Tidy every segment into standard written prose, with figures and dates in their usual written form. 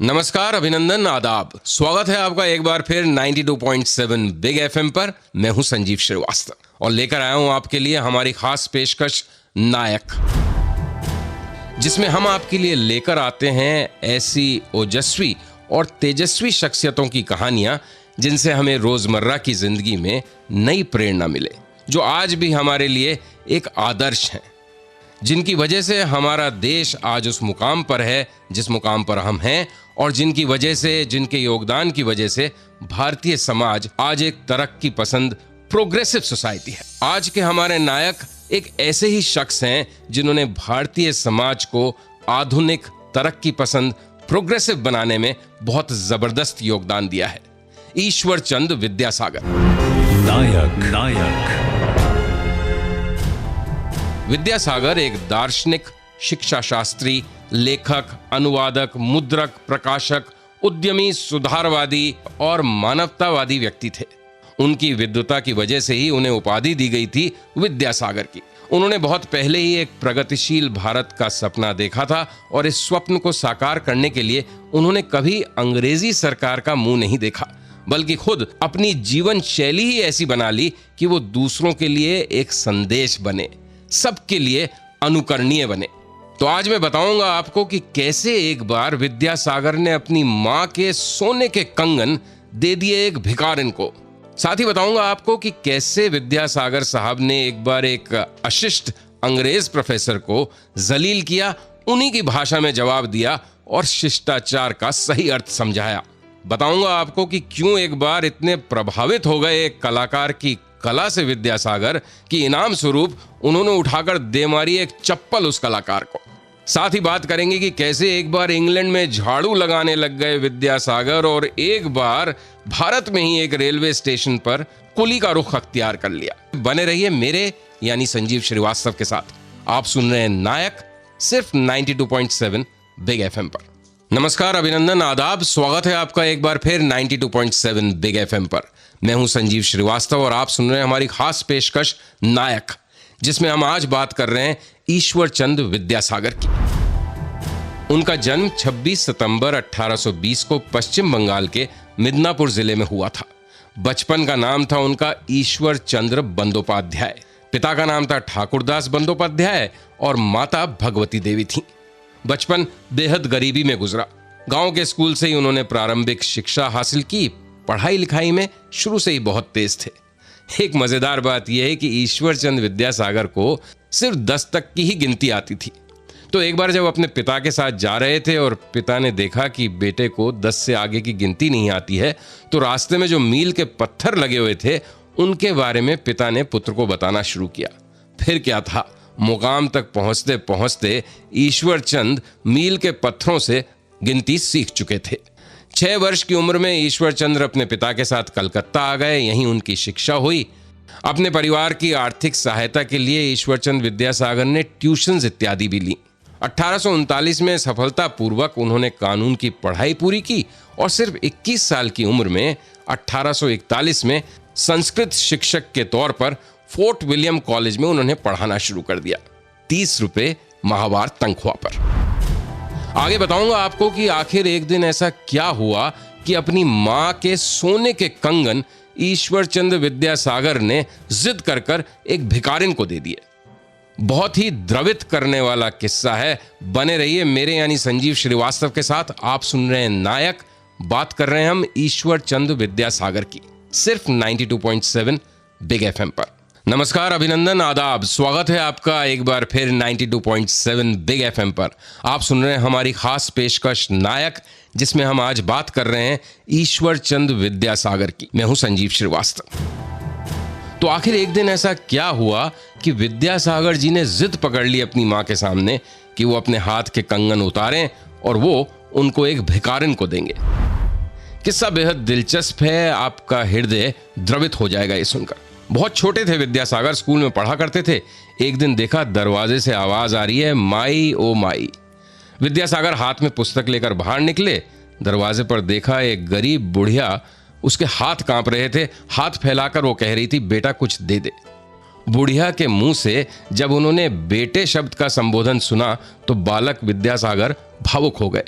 नमस्कार, अभिनंदन, आदाब। स्वागत है आपका एक बार फिर 92.7 बिग एफएम पर। मैं हूं संजीव श्रीवास्तव और लेकर आया हूं आपके लिए हमारी खास पेशकश नायक, जिसमें हम आपके लिए लेकर आते हैं ऐसी ओजस्वी और तेजस्वी शख्सियतों की कहानियां जिनसे हमें रोजमर्रा की जिंदगी में नई प्रेरणा मिले, जो आज भी हमारे लिए एक आदर्श हैं, जिनकी वजह से हमारा देश आज उस मुकाम पर है जिस मुकाम पर हम हैं, और जिनकी वजह से, जिनके योगदान की वजह से भारतीय समाज आज एक तरक्की पसंद प्रोग्रेसिव सोसाइटी है। आज के हमारे नायक एक ऐसे ही शख्स हैं जिन्होंने भारतीय समाज को आधुनिक, तरक्की पसंद, प्रोग्रेसिव बनाने में बहुत जबरदस्त योगदान दिया है। ईश्वर चंद विद्यासागर। नायक विद्यासागर एक दार्शनिक, शिक्षा शास्त्री, लेखक, अनुवादक, मुद्रक, प्रकाशक, उद्यमी, सुधारवादी और मानवतावादी व्यक्ति थे। उनकी विद्वता की वजह से ही उन्हें उपाधि दी गई थी विद्यासागर की। उन्होंने बहुत पहले ही एक प्रगतिशील भारत का सपना देखा था और इस स्वप्न को साकार करने के लिए उन्होंने कभी अंग्रेजी सरकार का मुंह नहीं देखा, बल्कि खुद अपनी जीवन शैली ही ऐसी बना ली कि वो दूसरों के लिए एक संदेश बने, सबके लिए अनुकरणीय बने। तो आज मैं बताऊंगा आपको कि कैसे एक बार विद्यासागर ने अपनी मां के सोने के कंगन दे दिए एक भिखारिन को। साथ ही बताऊंगा आपको कि कैसे विद्यासागर साहब ने एक बार एक अशिष्ट अंग्रेज प्रोफेसर को जलील किया, उन्हीं की भाषा में जवाब दिया और शिष्टाचार का सही अर्थ समझाया। बताऊंगा आपको कि क्यों एक बार इतने प्रभावित हो गए एक कलाकार की कला से विद्यासागर की इनाम स्वरूप उन्होंने उठाकर दे मारी एक चप्पल उस कलाकार को। साथ ही बात करेंगे कि कैसे एक बार इंग्लैंड में झाड़ू लगाने लग गए विद्यासागर और एक बार भारत में ही एक रेलवे स्टेशन पर कुली का रुख अख्तियार कर लिया। बने रहिए मेरे यानी संजीव श्रीवास्तव के साथ। आप सुन रहे हैं नायक, सिर्फ 92.7 बिग एफएम पर। नमस्कार, अभिनंदन, आदाब। स्वागत है आपका एक बार फिर 92.7 बिग एफएम पर। मैं हूं संजीव श्रीवास्तव और आप सुन रहे हैं हमारी खास पेशकश नायक, जिसमें हम आज बात कर रहे हैं ईश्वर चंद विद्यासागर की। उनका जन्म 26 सितंबर 1820 को पश्चिम बंगाल के मिदनापुर जिले में हुआ था। बचपन का नाम था उनका ईश्वर चंद्र बंदोपाध्याय। पिता का नाम था ठाकुरदास बंदोपाध्याय और माता भगवती देवी थी। बचपन बेहद गरीबी में गुजरा। गांव के स्कूल से ही उन्होंने प्रारंभिक शिक्षा हासिल की। पढ़ाई लिखाई में शुरू से ही बहुत तेज थे। एक मजेदार बात यह है कि ईश्वर चंद विद्यासागर को सिर्फ 10 तक की ही गिनती आती थी। तो एक बार जब अपने पिता के साथ जा रहे थे और पिता ने देखा कि बेटे को 10 से आगे की गिनती नहीं आती है, तो रास्ते में जो मील के पत्थर लगे हुए थे उनके बारे में पिता ने पुत्र को बताना शुरू किया। फिर क्या था, मुकाम तक पहुंचते पहुंचते ईश्वर चंद मील के पत्थरों से गिनती सीख चुके थे। 6 वर्ष की उम्र में ईश्वर चंद्र अपने पिता के साथ कलकत्ता आ गए। यहीं उनकी शिक्षा हुई। अपने परिवार की आर्थिक सहायता के लिए ईश्वर चंद विद्यासागर ने ट्यूशन्स इत्यादि भी ली। 1839 में सफलतापूर्वक उन्होंने कानून की पढ़ाई पूरी की और सिर्फ 21 साल की उम्र में 1841 में संस्कृत शिक्षक के तौर पर फोर्ट विलियम कॉलेज में उन्होंने पढ़ाना शुरू कर दिया, 30 रुपए माहवार तनख्वाह पर। आगे बताऊंगा आपको कि आखिर एक दिन ऐसा क्या हुआ कि अपनी मां के सोने के कंगन ईश्वर चंद विद्यासागर ने जिद कर एक भिखारिन को दे दिए। बहुत ही द्रवित करने वाला किस्सा है। बने रहिए मेरे यानी संजीव श्रीवास्तव के साथ। आप सुन रहे हैं नायक, बात कर रहे हैं हम ईश्वर चंद विद्यासागर की, सिर्फ 92.7 बिग एफएम पर। नमस्कार, अभिनंदन, आदाब। स्वागत है आपका एक बार फिर 92.7 बिग एफएम पर। आप सुन रहे हैं हमारी खास पेशकश नायक, जिसमें हम आज बात कर रहे हैं ईश्वर चंद विद्यासागर की। मैं हूं संजीव श्रीवास्तव। तो आखिर एक दिन ऐसा क्या हुआ कि विद्यासागर जी ने जिद पकड़ ली अपनी मां के सामने कि वो अपने हाथ के कंगन उतारें और वो उनको एक भिखारिन को देंगे। किस्सा बेहद दिलचस्प है, आपका हृदय द्रवित हो जाएगा ये सुनकर। बहुत छोटे थे विद्यासागर, स्कूल में पढ़ा करते थे। एक दिन देखा दरवाजे से आवाज आ रही है, माई ओ माई। विद्यासागर हाथ में पुस्तक लेकर बाहर निकले। दरवाजे पर देखा एक गरीब बुढ़िया, उसके हाथ कांप रहे थे। हाथ फैलाकर वो कह रही थी, बेटा कुछ दे दे। बुढ़िया के मुंह से जब उन्होंने बेटे शब्द का संबोधन सुना तो बालक विद्यासागर भावुक हो गए।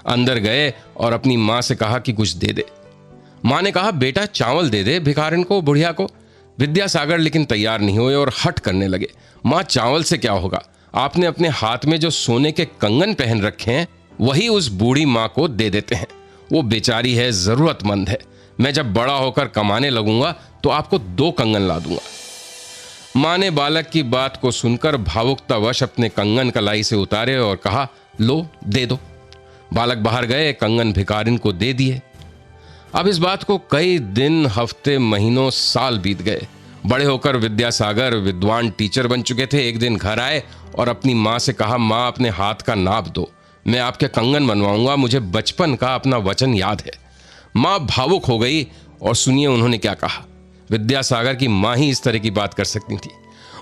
अंदर गए और अपनी माँ से कहा कि कुछ दे दे। माँ ने कहा, बेटा चावल दे दे भिखारिन को, बुढ़िया को। विद्यासागर लेकिन तैयार नहीं हुए और हट करने लगे। माँ, चावल से क्या होगा, आपने अपने हाथ में जो सोने के कंगन पहन रखे हैं वही उस बूढ़ी माँ को दे देते हैं। वो बेचारी है, जरूरतमंद है। मैं जब बड़ा होकर कमाने लगूंगा तो आपको 2 कंगन ला दूंगा। माँ ने बालक की बात को सुनकर भावुकतावश अपने कंगन कलाई से उतारे और कहा, लो दे दो। बालक बाहर गए, कंगन भिखारिन को दे दिए। अब इस बात को कई दिन, हफ्ते, महीनों, साल बीत गए। बड़े होकर विद्यासागर विद्वान टीचर बन चुके थे। एक दिन घर आए और अपनी माँ से कहा, माँ अपने हाथ का नाप दो, मैं आपके कंगन बनवाऊंगा, मुझे बचपन का अपना वचन याद है। माँ भावुक हो गई और सुनिए उन्होंने क्या कहा। विद्यासागर की माँ ही इस तरह की बात कर सकती थी।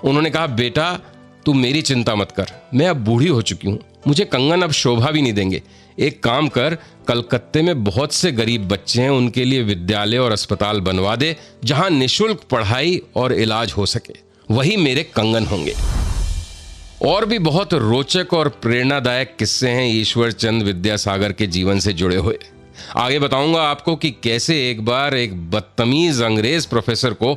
उन्होंने कहा, बेटा तू मेरी चिंता मत कर, मैं अब बूढ़ी हो चुकी हूँ, मुझे कंगन अब शोभा भी नहीं देंगे। एक काम कर, कलकत्ते में बहुत से गरीब बच्चे हैं, उनके लिए विद्यालय और अस्पताल बनवा दे जहां निःशुल्क पढ़ाई और इलाज हो सके, वही मेरे कंगन होंगे। और भी बहुत रोचक और प्रेरणादायक किस्से हैं ईश्वर चंद विद्यासागर के जीवन से जुड़े हुए। आगे बताऊंगा आपको कि कैसे एक बार एक बदतमीज अंग्रेज प्रोफेसर को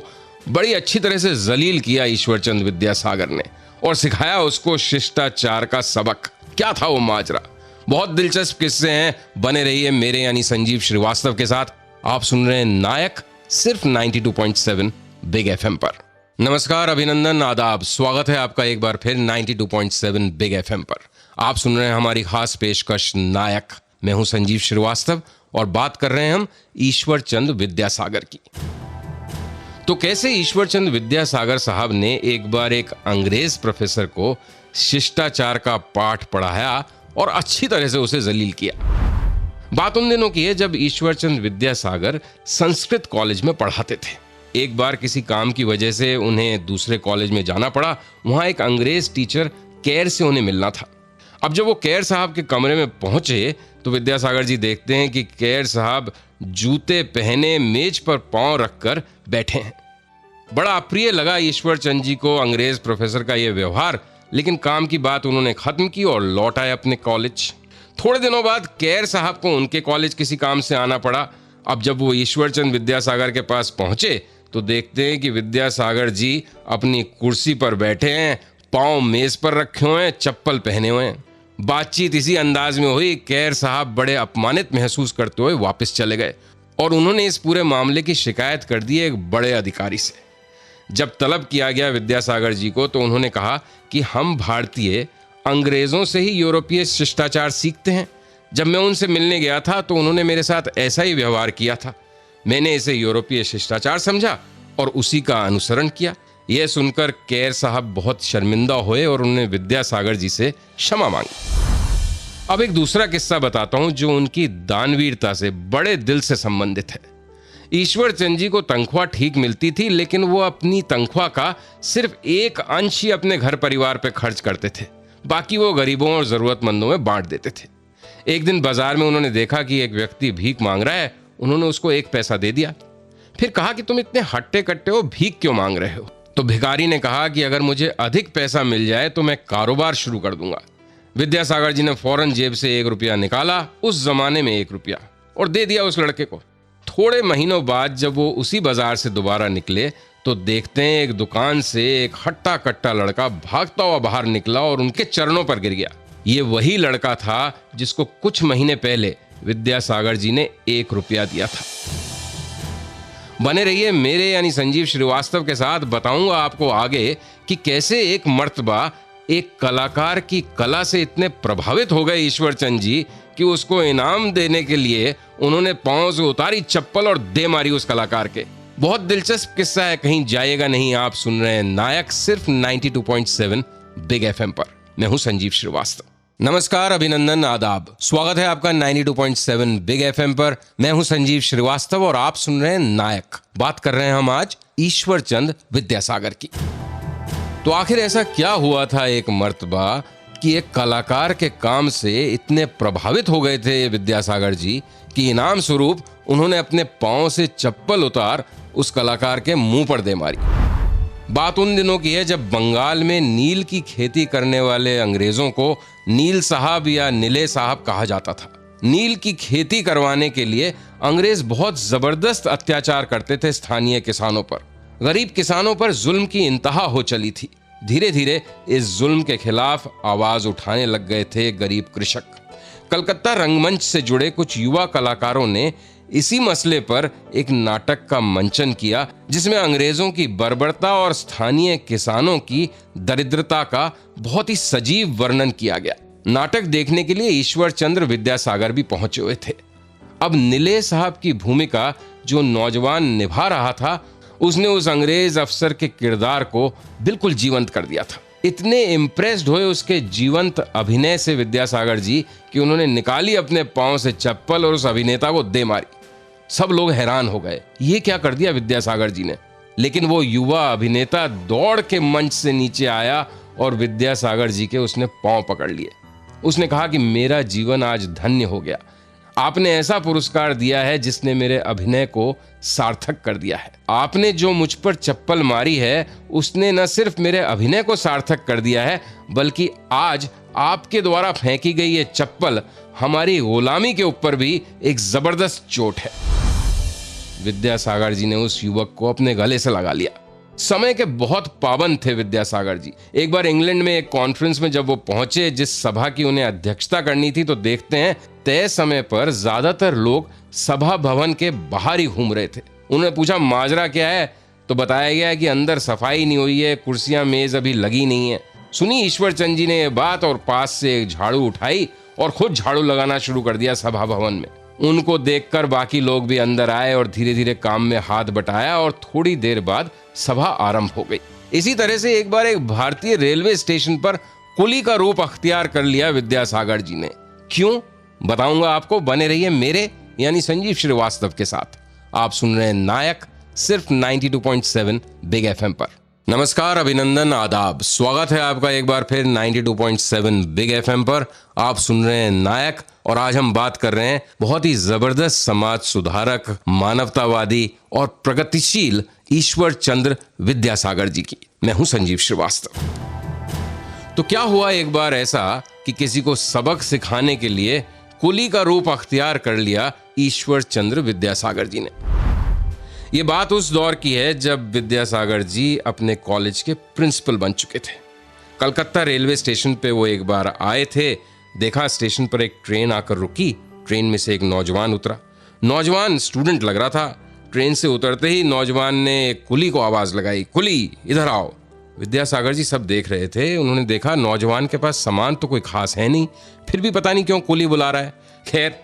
बड़ी अच्छी तरह से जलील किया ईश्वर चंद विद्यासागर ने और सिखाया उसको शिष्टाचार का सबक। क्या था वो माजरा। बहुत दिलचस्प किस्से हैं, बने रहिए मेरे यानी संजीव श्रीवास्तव के साथ। आप सुन रहे हैं नायक, सिर्फ 92.7 बिग एफएम पर। नमस्कार, अभिनंदन, आदाब, स्वागत है आपका एक बार फिर 92.7 बिग एफएम पर। आप सुन रहे हैं हमारी खास पेशकश नायक। मैं हूं संजीव श्रीवास्तव और बात कर रहे हैं हम ईश्वर चंद विद्यासागर की। तो कैसे ईश्वर चंद विद्यासागर साहब ने एक बार एक अंग्रेज प्रोफेसर को शिष्टाचार का पाठ पढ़ाया और अच्छी तरह से उसे जलील किया। बात उन दिनों की है जब ईश्वर चंद विद्यासागर संस्कृत कॉलेज में पढ़ाते थे। एक बार किसी काम की वजह से उन्हें दूसरे कॉलेज में जाना पड़ा। वहां एक अंग्रेज टीचर कैर से उन्हें मिलना था। अब जब वो कैर साहब के कमरे में पहुंचे तो विद्यासागर जी देखते हैं कि कैर साहब जूते पहने मेज पर पांव रखकर बैठे हैं। बड़ा अप्रिय लगा ईश्वर चंद जी को अंग्रेज प्रोफेसर का यह व्यवहार, लेकिन काम की बात उन्होंने खत्म की और लौट आए अपने कॉलेज। थोड़े दिनों बाद कैर साहब को उनके कॉलेज किसी काम से आना पड़ा। अब जब वो ईश्वर चंद विद्यासागर के पास पहुंचे तो देखते हैं कि विद्यासागर जी अपनी कुर्सी पर बैठे हैं, पांव मेज पर रखे हुए हैं, चप्पल पहने हुए हैं। बातचीत इसी अंदाज में हुई। कैर साहब बड़े अपमानित महसूस करते हुए वापस चले गए और उन्होंने इस पूरे मामले की शिकायत कर दी एक बड़े अधिकारी से। जब तलब किया गया विद्यासागर जी को तो उन्होंने कहा कि हम भारतीय अंग्रेजों से ही यूरोपीय शिष्टाचार सीखते हैं। जब मैं उनसे मिलने गया था तो उन्होंने मेरे साथ ऐसा ही व्यवहार किया था। मैंने इसे यूरोपीय शिष्टाचार समझा और उसी का अनुसरण किया। यह सुनकर कैर साहब बहुत शर्मिंदा हुए और उन्होंने विद्यासागर जी से क्षमा मांगी। अब एक दूसरा किस्सा बताता हूं जो उनकी दानवीरता से बड़े दिल से संबंधित है। ईश्वर चंद जी को तनख्वाह ठीक मिलती थी, लेकिन वो अपनी तनख्वाह का सिर्फ एक अंश ही अपने घर परिवार पे खर्च करते थे, बाकी वो गरीबों और जरूरतमंदों में बांट देते थे। एक दिन बाजार में उन्होंने देखा कि एक व्यक्ति भीख मांग रहा है। उन्होंने उसको 1 पैसा दे दिया। फिर कहा कि तुम इतने हट्टे कट्टे हो, भीख क्यों मांग रहे हो? तो भिखारी ने कहा कि अगर मुझे अधिक पैसा मिल जाए तो मैं कारोबार शुरू कर दूंगा। विद्यासागर जी ने फौरन जेब से 1 रुपया निकाला, उस जमाने में 1 रुपया, और दे दिया उस लड़के को। थोड़े महीनों बाद जब वो उसी बाजार से दोबारा निकले तो देखते हैं एक दुकान से एक हट्टा कट्टा लड़का भागता हुआ बाहर निकला और उनके चरणों पर गिर गया। ये वही लड़का था जिसको कुछ महीने पहले विद्यासागर जी ने 1 रुपया दिया था। बने रहिए मेरे यानी संजीव श्रीवास्तव के साथ। बताऊंगा आपको आगे कि कैसे एक मर्तबा एक कलाकार की कला से इतने प्रभावित हो गए ईश्वर चंद जी कि उसको इनाम देने के लिए उन्होंने पांव से उतारी चप्पल और दे मारी उस कलाकार के। बहुत दिलचस्प किस्सा है, कहीं जाइएगा नहीं। आप सुन रहे हैं नायक, सिर्फ 92.7 बिग एफएम पर। मैं हूं संजीव श्रीवास्तव। नमस्कार, अभिनंदन, आदाब, स्वागत है आपका 92.7 बिग एफएम पर। मैं हूं संजीव श्रीवास्तव और आप सुन रहे हैं नायक। बात कर रहे हैं हम आज ईश्वर चंद विद्यासागर की। तो आखिर ऐसा क्या हुआ था एक मर्तबा कि एक कलाकार के काम से इतने प्रभावित हो गए थे विद्यासागर जी कि इनाम स्वरूप उन्होंने अपने पांव से चप्पल उतार उस कलाकार के मुंह पर दे मारी। बात उन दिनों की है जब बंगाल में नील की खेती करने वाले अंग्रेजों को नील साहब या नीले साहब कहा जाता था। नील की खेती करवाने के लिए अंग्रेज बहुत जबरदस्त अत्याचार करते थे स्थानीय किसानों पर। गरीब किसानों पर जुल्म की इंतहा हो चली थी। धीरे धीरे इस जुल्म के खिलाफ आवाज उठाने लग गए थे गरीब कृषक। कलकत्ता रंगमंच से जुड़े कुछ युवा कलाकारों ने इसी मसले पर एक नाटक का मंचन किया, जिसमें अंग्रेजों की बर्बरता और स्थानीय किसानों की दरिद्रता का बहुत ही सजीव वर्णन किया गया। नाटक देखने के लिए ईश्वर चंद्र विद्यासागर भी पहुंचे हुए थे। अब नीले साहब की भूमिका जो नौजवान निभा रहा था, उसने उस अंग्रेज अफसर के किरदार को बिल्कुल जीवंत कर दिया था। इतने इम्प्रेस्ड हुए उसके जीवंत अभिनय से विद्यासागर जी कि उन्होंने निकाली अपने पांव से चप्पल और उस अभिनेता को दे मारी। सब लोग हैरान हो गए, ये क्या कर दिया विद्यासागर जी ने। लेकिन वो युवा अभिनेता दौड़ के मंच से नीचे आया और विद्यासागर जी के उसने पांव पकड़ लिए। उसने कहा कि मेरा जीवन आज धन्य हो गया, आपने ऐसा पुरस्कार दिया है जिसने मेरे अभिनय को सार्थक कर दिया है। आपने जो मुझ पर चप्पल मारी है उसने न सिर्फ मेरे अभिनय को सार्थक कर दिया है, बल्कि आज आपके द्वारा फेंकी गई ये चप्पल हमारी गुलामी के ऊपर भी एक जबरदस्त चोट है। विद्यासागर जी ने उस युवक को अपने गले से लगा लिया। समय के बहुत पाबंद थे विद्यासागर जी। एक बार इंग्लैंड में एक कॉन्फ्रेंस में जब वो पहुंचे, जिस सभा की उन्हें अध्यक्षता करनी थी, तो देखते हैं तय समय पर ज्यादातर लोग सभा भवन के बाहर ही घूम रहे थे। उन्होंने पूछा माजरा क्या है, तो बताया गया कि अंदर सफाई नहीं हुई है, कुर्सियां मेज अभी लगी नहीं है। सुनी ईश्वर चंद जी ने यह बात और पास से एक झाड़ू उठाई और खुद झाड़ू लगाना शुरू कर दिया सभा भवन में। उनको देखकर बाकी लोग भी अंदर आए और धीरे धीरे काम में हाथ बटाया और थोड़ी देर बाद सभा आरंभ हो गई। इसी तरह से एक बार एक भारतीय रेलवे स्टेशन पर कुली का रूप अख्तियार कर लिया विद्यासागर जी ने। क्यों, बताऊंगा आपको। बने रहिए मेरे यानी संजीव श्रीवास्तव के साथ। आप सुन रहे हैं नायक, सिर्फ 92.7 बिग एफएम पर। नमस्कार, अभिनंदन, आदाब, स्वागत है आपका एक बार फिर 92.7 बिग एफएम पर। आप सुन रहे हैं नायक और आज हम बात कर रहे हैं बहुत ही जबरदस्त समाज सुधारक, मानवतावादी और प्रगतिशील ईश्वर चंद्र विद्यासागर जी की। मैं हूं संजीव श्रीवास्तव। तो क्या हुआ एक बार ऐसा कि किसी को सबक सिखाने के लिए कुली का रूप अख्तियार कर लिया ईश्वर चंद्र विद्यासागर जी ने। यह बात उस दौर की है जब विद्यासागर जी अपने कॉलेज के प्रिंसिपल बन चुके थे। कलकत्ता रेलवे स्टेशन पे वो एक बार आए थे। देखा स्टेशन पर एक ट्रेन आकर रुकी। ट्रेन में से एक नौजवान उतरा। नौजवान स्टूडेंट लग रहा था। ट्रेन से उतरते ही नौजवान ने कुली को आवाज लगाई, कुली इधर आओ। विद्यासागर जी सब देख रहे थे। उन्होंने देखा नौजवान के पास सामान तो कोई खास है नहीं, फिर भी पता नहीं क्यों कुली बुला रहा है। खैर,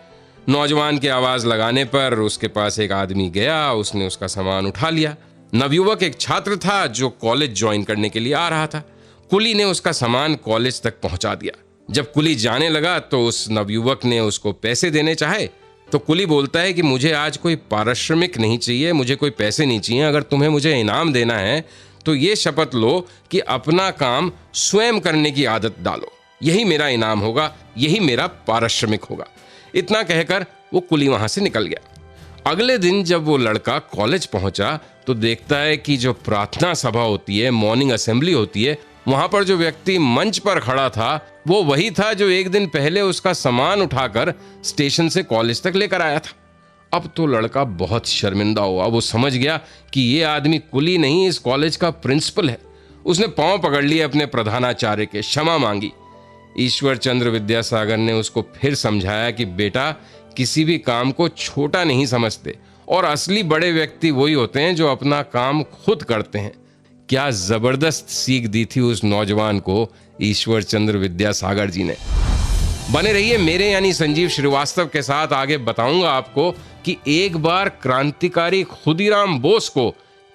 नौजवान की आवाज लगाने पर उसके पास एक आदमी गया, उसने उसका सामान उठा लिया। नवयुवक एक छात्र था जो कॉलेज ज्वाइन करने के लिए आ रहा था। कुली ने उसका सामान कॉलेज तक पहुंचा दिया। जब कुली जाने लगा तो उस नवयुवक ने उसको पैसे देने चाहे तो कुली बोलता है कि मुझे आज कोई पारिश्रमिक नहीं चाहिए, मुझे कोई पैसे नहीं चाहिए। अगर तुम्हें मुझे इनाम देना है तो ये शपथ लो कि अपना काम स्वयं करने की आदत डालो। यही मेरा इनाम होगा, यही मेरा पारिश्रमिक होगा। इतना कहकर वो कुली वहां से निकल गया। अगले दिन जब वो लड़का कॉलेज पहुंचा तो देखता है कि जो प्रार्थना सभा होती है, मॉर्निंग असेंबली होती है, वहां पर जो व्यक्ति मंच पर खड़ा था वो वही था जो एक दिन पहले उसका सामान उठाकर स्टेशन से कॉलेज तक लेकर आया था। अब तो लड़का बहुत शर्मिंदा हुआ। वो समझ गया कि ये आदमी कुली नहीं, इस कॉलेज का प्रिंसिपल है। उसने पांव पकड़ लिए अपने प्रधानाचार्य के, क्षमा मांगी। ईश्वर चंद्र विद्यासागर ने उसको फिर समझाया कि बेटा, किसी भी काम को छोटा नहीं समझते और असली बड़े व्यक्ति वही होते हैं जो अपना काम खुद करते हैं। क्या जबरदस्त सीख दी थी उस नौजवान को ईश्वर चंद्र विद्यासागर जी ने। बने रहिए मेरे यानी संजीव श्रीवास्तव के साथ। आगे बताऊंगा आपको कि एक बार क्रांतिकारी खुदीराम बोस को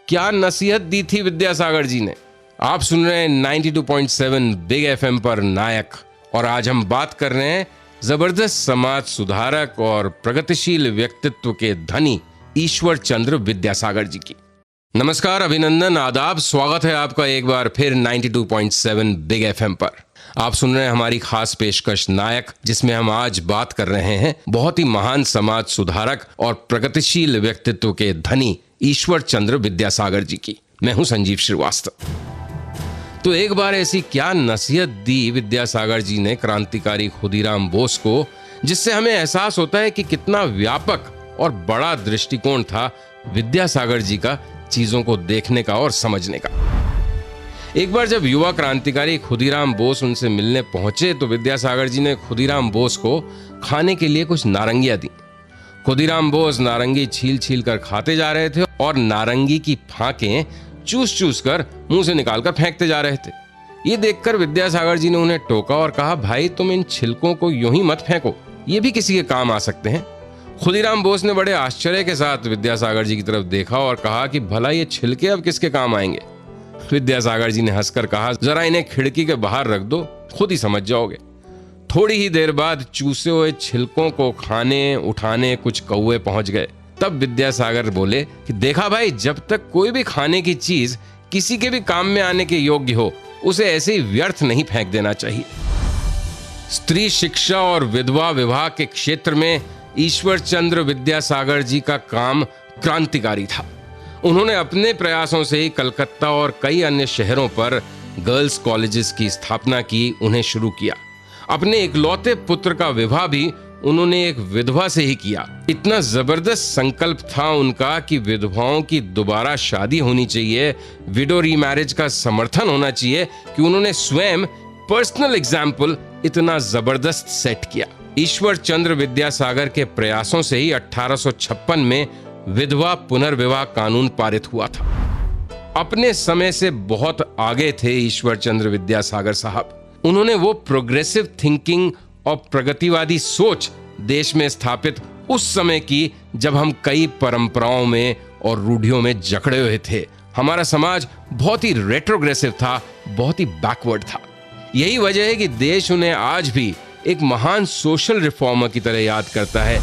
क्या नसीहत दी थी विद्यासागर जी ने। आप सुन रहे हैं 92.7 बिग एफएम पर नायक और आज हम बात कर रहे हैं जबरदस्त समाज सुधारक और प्रगतिशील व्यक्तित्व के धनी ईश्वर चंद्र विद्यासागर जी की। नमस्कार, अभिनंदन, आदाब, स्वागत है आपका एक बार फिर 92.7 बिग एफएम पर। आप सुन रहे हैं हमारी खास पेशकश नायक, जिसमें हम आज बात कर रहे हैं बहुत ही महान समाज सुधारक और प्रगतिशील व्यक्तित्व के धनी ईश्वर चंद्र विद्यासागर जी की। मैं हूं संजीव श्रीवास्तव। तो एक बार ऐसी क्या नसीहत दी विद्यासागर जी ने क्रांतिकारी खुदीराम बोस को जिससे हमें एहसास होता है कि कितना व्यापक और बड़ा दृष्टिकोण था विद्यासागर जी का चीजों को देखने का और समझने का। एक बार जब युवा क्रांतिकारी खुदीराम बोस उनसे मिलने पहुंचे तो विद्यासागर जी ने खुदीराम बोस को खाने के लिए कुछ नारंगियां दी। खुदीराम बोस नारंगी छील छील कर खाते जा रहे थे और नारंगी की फांकें चूस चूस कर मुंह से निकालकर फेंकते जा रहे थे। ये देखकर विद्यासागर जी ने उन्हें टोका और कहा, भाई तुम इन छिलकों को यूं ही मत फेंको, ये भी किसी के काम आ सकते हैं। खुदीराम बोस ने बड़े आश्चर्य के साथ विद्यासागर जी की तरफ देखा और कहा कि भला ये छिलके अब किसके काम आएंगे। विद्यासागर जी ने हंसकर कहा, जरा इन्हें खिड़की के बाहर रख दो, खुद ही समझ जाओगे। थोड़ी ही देर बाद चूसे हुए छिलकों को खाने उठाने कुछ कौवे पहुंच गए। तब विद्यासागर बोले कि देखा भाई, जब तक कोई भी खाने की चीज किसी के भी काम में आने के योग्य हो उसे ऐसे ही व्यर्थ नहीं फेंक देना चाहिए। स्त्री शिक्षा और विधवा विवाह के क्षेत्र में ईश्वर चंद्र विद्यासागर जी का काम क्रांतिकारी था। उन्होंने अपने प्रयासों से ही कलकत्ता और कई अन्य शहरों पर गर्ल्स कॉलेजेस की स्थापना की, उन्हें शुरू किया। अपने इकलौते पुत्र का विवाह भी उन्होंने एक विधवा से ही किया। इतना जबरदस्त संकल्प था उनका कि विधवाओं की दोबारा शादी होनी चाहिए, विडो रीमैरिज का समर्थन होना चाहिए, कि उन्होंने स्वयं पर्सनल एग्जाम्पल इतना जबरदस्त सेट किया। ईश्वर चंद्र विद्यासागर के प्रयासों से ही 1856 में विधवा पुनर्विवाह कानून पारित हुआ था। अपने समय से बहुत आगे थे ईश्वर चंद्र विद्यासागर साहब। उन्होंने वो प्रोग्रेसिव थिंकिंग और प्रगतिवादी सोच देश में स्थापित उस समय की जब हम कई परंपराओं में और रूढ़ियों में जकड़े हुए थे। हमारा समाज बहुत ही रेट्रोग्रेसिव था, बहुत ही बैकवर्ड था। यही वजह है कि देश उन्हें आज भी एक महान सोशल रिफॉर्मर की तरह याद करता है।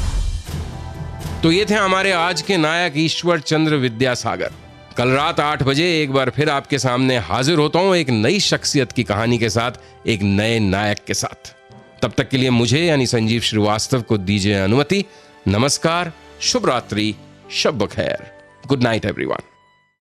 तो ये थे हमारे आज के नायक ईश्वर चंद्र विद्यासागर। कल रात 8 बजे एक बार फिर आपके सामने हाजिर होता हूं एक नई शख्सियत की कहानी के साथ, एक नए नायक के साथ। तब तक के लिए मुझे यानी संजीव श्रीवास्तव को दीजिए अनुमति। नमस्कार, शुभ रात्रि, शब बखैर, गुड नाइट एवरीवन।